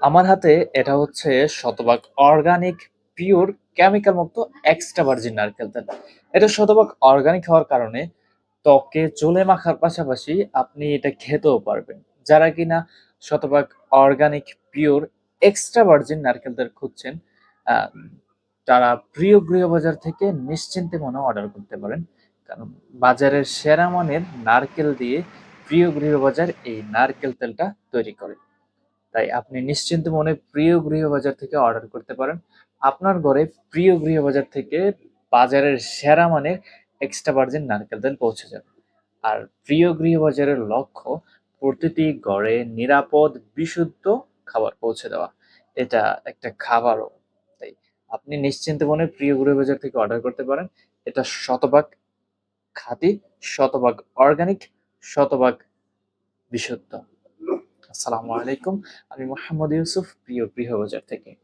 আমার হাতে এটা হচ্ছে শতভাগ অর্গানিক, পিওর, কেমিক্যাল মুক্ত এক্সট্রা ভার্জিন নারকেল তেল। এটা শতভাগ অর্গানিক হওয়ার কারণে ত্বকে চুলে মাখার পাশাপাশি আপনি এটা খেতেও পারবেন। যারা কিনা শতভাগ অর্গানিক, পিওর, এক্সট্রা ভার্জিন নারকেল তেল খুঁজছেন, আহ, তারা প্রিয় গৃহবাজার থেকে নিশ্চিন্তে মনে অর্ডার করতে পারেন। কারণ বাজারের সেরা মানের নারকেল দিয়ে প্রিয় গৃহবাজার এই নারকেল তেলটা তৈরি করে। তাই আপনি নিশ্চিন্ত মনে প্রিয় গৃহবাজার থেকে অর্ডার করতে পারেন। আপনার ঘরে প্রিয় গৃহবাজার থেকে বাজারের সেরা মানের এক্সট্রা ভার্জিন নারকেল তেল পৌঁছে যাবে। আর প্রিয় গৃহবাজারের লক্ষ্য প্রতিটি ঘরে নিরাপদ, বিশুদ্ধ খাবার পৌঁছে দেওয়া। এটা একটা খাবারও। তাই আপনি নিশ্চিন্ত মনে প্রিয় গৃহবাজার থেকে অর্ডার করতে পারেন। এটা শতভাগ খাঁটি, শতভাগ অর্গানিক, শতভাগ বিশুদ্ধ। আসসালামু আলাইকুম। আমি মোহাম্মদ ইউসুফ, প্রিয় গৃহবাজার থেকে।